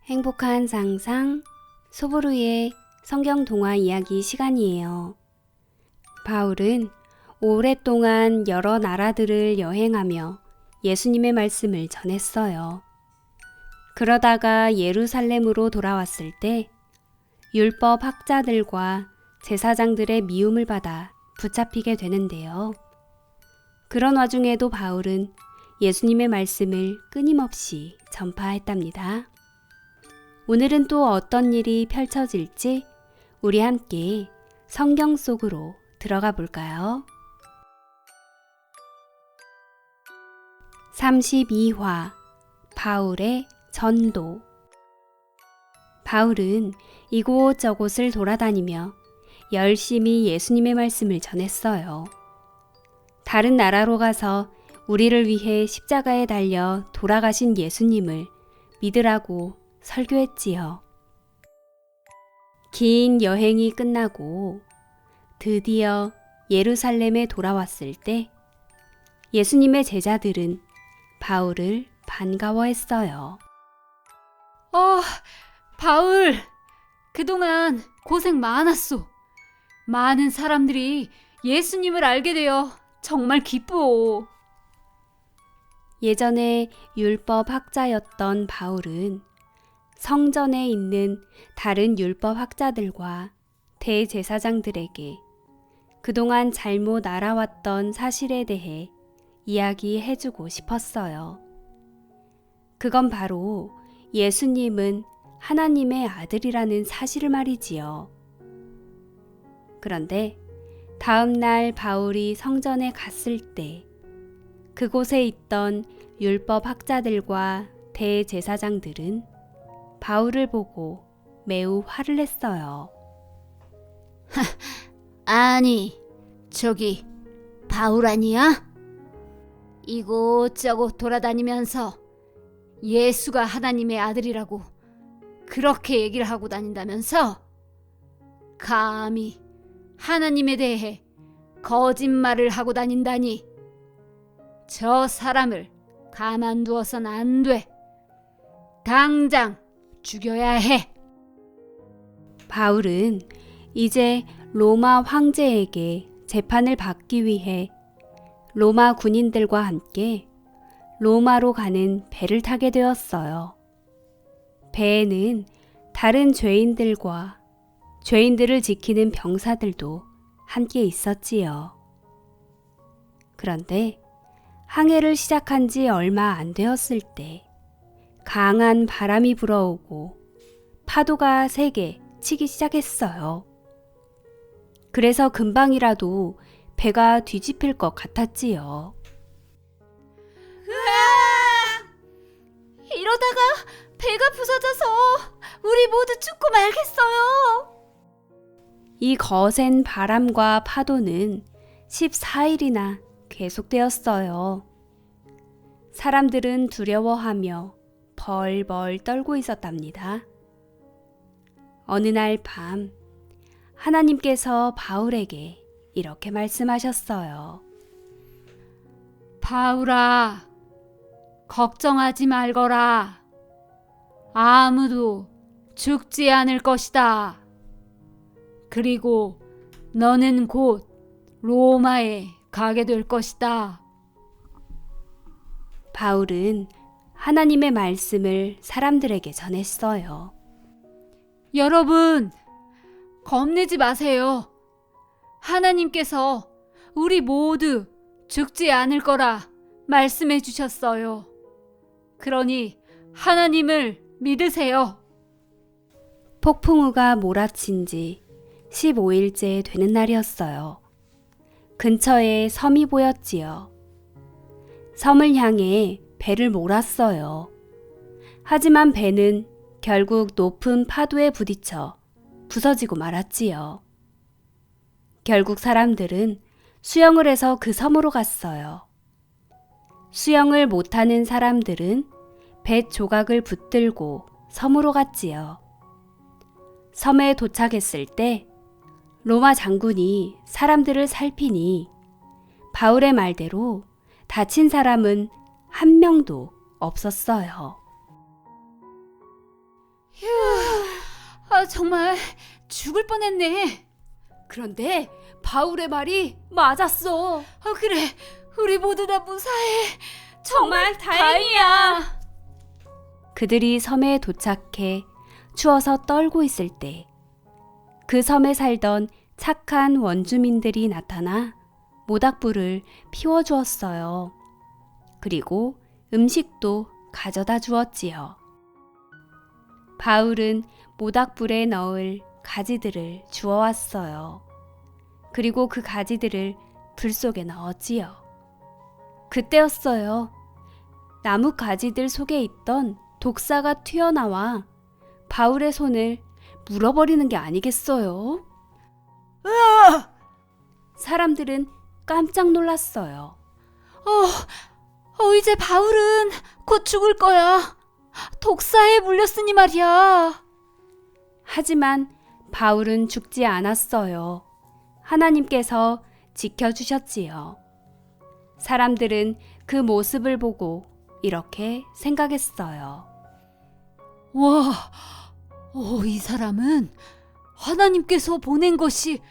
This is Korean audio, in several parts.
행복한 상상 소보루의 성경 동화 이야기 시간이에요. 바울은 오랫동안 여러 나라들을 여행하며 예수님의 말씀을 전했어요. 그러다가 예루살렘으로 돌아왔을 때 율법 학자들과 제사장들의 미움을 받아 붙잡히게 되는데요. 그런 와중에도 바울은 예수님의 말씀을 끊임없이 전파했답니다. 오늘은 또 어떤 일이 펼쳐질지 우리 함께 성경 속으로 들어가 볼까요? 32화 바울의 전도. 바울은 이곳저곳을 돌아다니며 열심히 예수님의 말씀을 전했어요. 다른 나라로 가서 우리를 위해 십자가에 달려 돌아가신 예수님을 믿으라고 설교했지요. 긴 여행이 끝나고 드디어 예루살렘에 돌아왔을 때 예수님의 제자들은 바울을 반가워했어요. 바울, 그동안 고생 많았소. 많은 사람들이 예수님을 알게 되어 정말 기쁘오. 예전에 율법 학자였던 바울은 성전에 있는 다른 율법 학자들과 대제사장들에게 그동안 잘못 알아왔던 사실에 대해 이야기해주고 싶었어요. 그건 바로 예수님은 하나님의 아들이라는 사실을 말이지요. 그런데 다음 날 바울이 성전에 갔을 때 그곳에 있던 율법 학자들과 대제사장들은 바울을 보고 매우 화를 냈어요. 아니, 저기 바울 아니야? 이곳저곳 돌아다니면서 예수가 하나님의 아들이라고 그렇게 얘기를 하고 다닌다면서? 감히 하나님에 대해 거짓말을 하고 다닌다니. 저 사람을 가만두어선 안 돼. 당장 죽여야 해. 바울은 이제 로마 황제에게 재판을 받기 위해 로마 군인들과 함께 로마로 가는 배를 타게 되었어요. 배에는 다른 죄인들과 죄인들을 지키는 병사들도 함께 있었지요. 그런데 항해를 시작한 지 얼마 안 되었을 때 강한 바람이 불어오고 파도가 세게 치기 시작했어요. 그래서 금방이라도 배가 뒤집힐 것 같았지요. 이러다가 배가 부서져서 우리 모두 죽고 말겠어요. 이 거센 바람과 파도는 14일이나 계속되었어요. 사람들은 두려워하며 벌벌 떨고 있었답니다. 어느 날 밤 하나님께서 바울에게 이렇게 말씀하셨어요. 바울아, 걱정하지 말거라. 아무도 죽지 않을 것이다. 그리고 너는 곧 로마에 가게 될 것이다. 바울은 하나님의 말씀을 사람들에게 전했어요. 여러분, 겁내지 마세요. 하나님께서 우리 모두 죽지 않을 거라 말씀해 주셨어요. 그러니 하나님을 믿으세요. 폭풍우가 몰아친 지 15일째 되는 날이었어요. 근처에 섬이 보였지요. 섬을 향해 배를 몰았어요. 하지만 배는 결국 높은 파도에 부딪혀 부서지고 말았지요. 결국 사람들은 수영을 해서 그 섬으로 갔어요. 수영을 못하는 사람들은 배 조각을 붙들고 섬으로 갔지요. 섬에 도착했을 때 로마 장군이 사람들을 살피니 바울의 말대로 다친 사람은 한 명도 없었어요. 정말 죽을 뻔했네. 그런데 바울의 말이 맞았어. 그래, 우리 모두 다 무사해. 정말 다행이야. 그들이 섬에 도착해 추워서 떨고 있을 때 그 섬에 살던 착한 원주민들이 나타나 모닥불을 피워주었어요. 그리고 음식도 가져다 주었지요. 바울은 모닥불에 넣을 가지들을 주워왔어요. 그리고 그 가지들을 불 속에 넣었지요. 그때였어요. 나무 가지들 속에 있던 독사가 튀어나와 바울의 손을 물어버리는 게 아니겠어요? 사람들은 깜짝 놀랐어요. 이제 바울은 곧 죽을 거야. 독사에 물렸으니 말이야. 하지만 바울은 죽지 않았어요. 하나님께서 지켜주셨지요. 사람들은 그 모습을 보고 이렇게 생각했어요. 와, 이 사람은 하나님께서 보낸 것이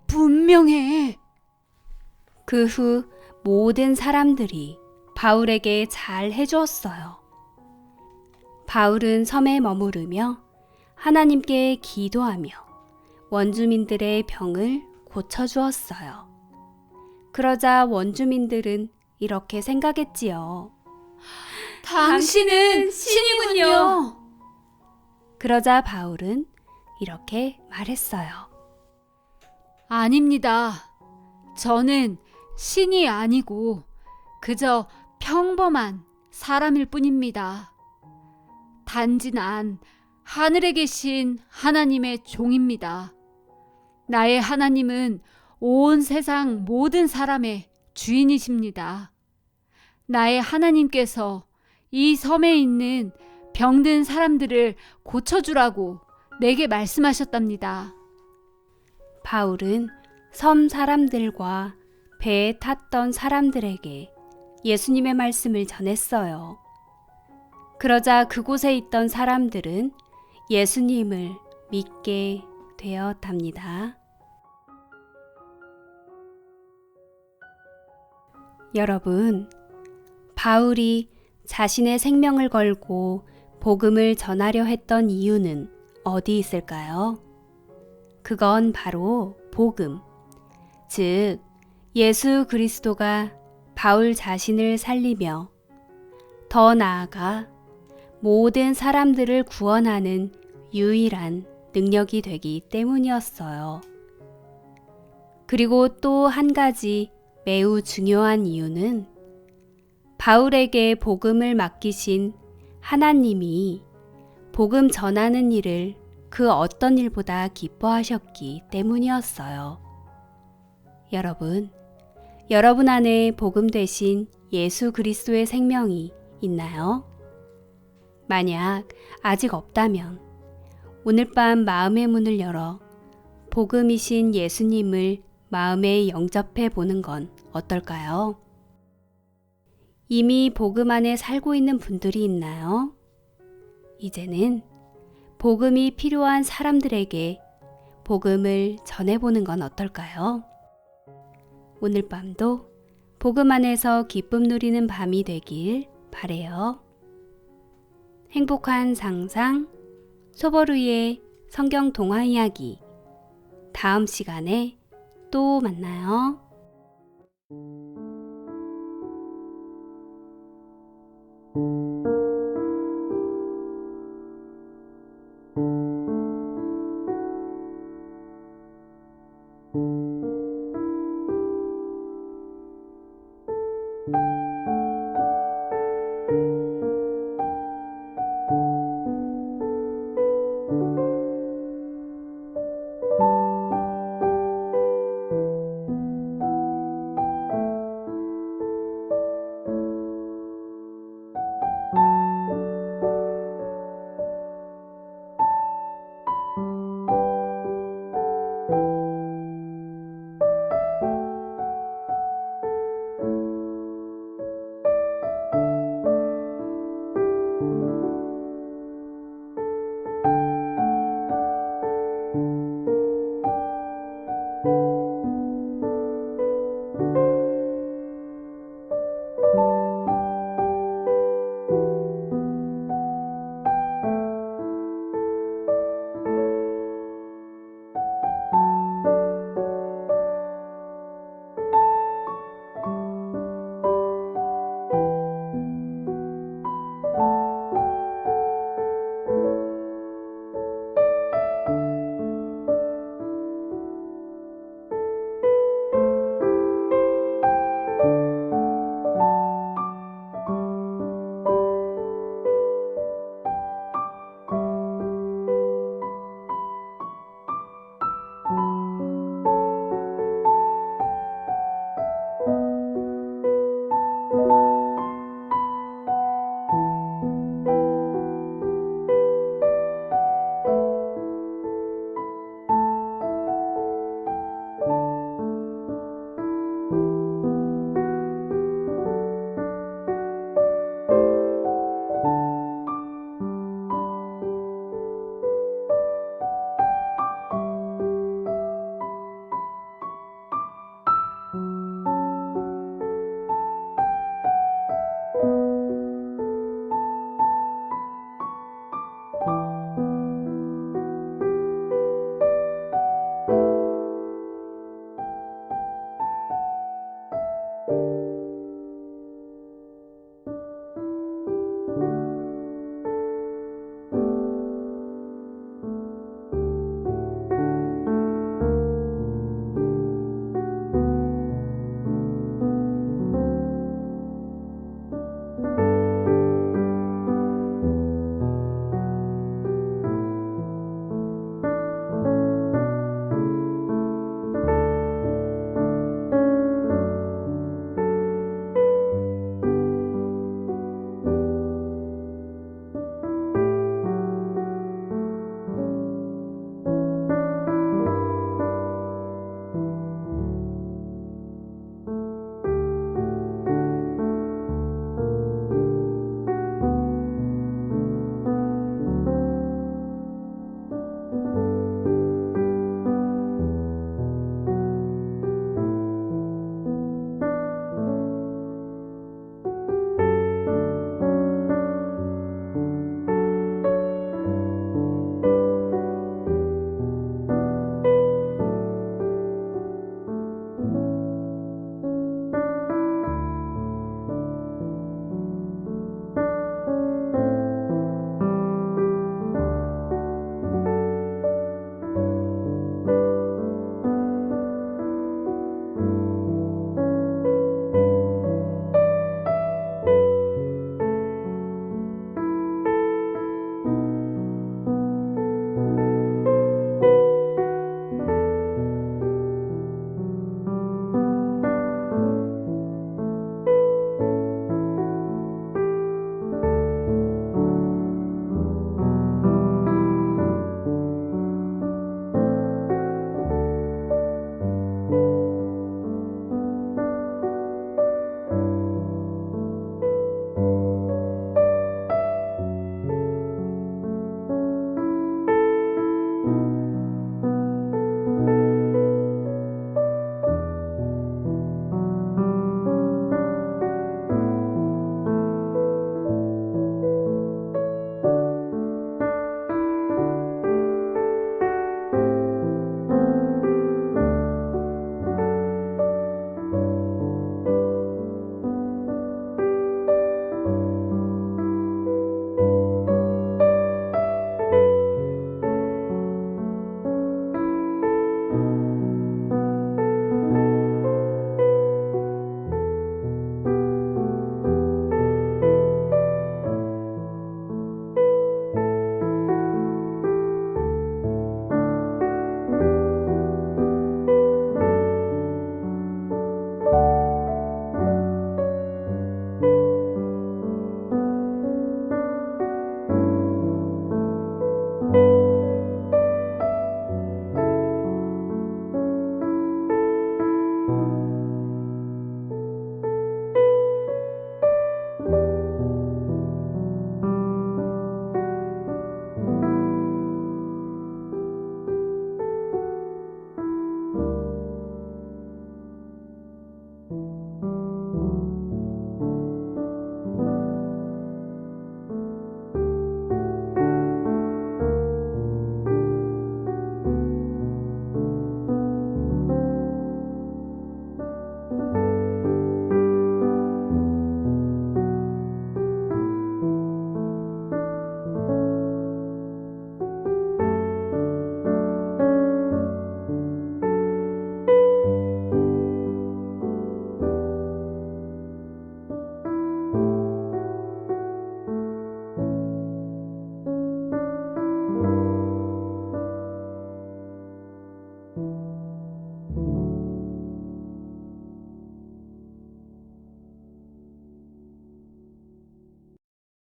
분명해. 그 후 모든 사람들이 바울에게 잘 해주었어요. 바울은 섬에 머무르며 하나님께 기도하며 원주민들의 병을 고쳐주었어요. 그러자 원주민들은 이렇게 생각했지요. 당신은 신이군요. 그러자 바울은 이렇게 말했어요. 아닙니다. 저는 신이 아니고 그저 평범한 사람일 뿐입니다. 단지 난 하늘에 계신 하나님의 종입니다. 나의 하나님은 온 세상 모든 사람의 주인이십니다. 나의 하나님께서 이 섬에 있는 병든 사람들을 고쳐주라고 내게 말씀하셨답니다. 바울은 섬 사람들과 배에 탔던 사람들에게 예수님의 말씀을 전했어요. 그러자 그곳에 있던 사람들은 예수님을 믿게 되었답니다. 여러분, 바울이 자신의 생명을 걸고 복음을 전하려 했던 이유는 어디 있을까요? 그건 바로 복음, 즉 예수 그리스도가 바울 자신을 살리며 더 나아가 모든 사람들을 구원하는 유일한 능력이 되기 때문이었어요. 그리고 또 한 가지 매우 중요한 이유는 바울에게 복음을 맡기신 하나님이 복음 전하는 일을 그 어떤 일보다 기뻐하셨기 때문이었어요. 여러분 안에 복음 대신 예수 그리스도의 생명이 있나요? 만약 아직 없다면 오늘 밤 마음의 문을 열어 복음이신 예수님을 마음에 영접해 보는 건 어떨까요? 이미 복음 안에 살고 있는 분들이 있나요? 이제는 복음이 필요한 사람들에게 복음을 전해보는 건 어떨까요? 오늘 밤도 복음 안에서 기쁨 누리는 밤이 되길 바래요. 행복한 상상, 소보루의 성경 동화 이야기. 다음 시간에 또 만나요.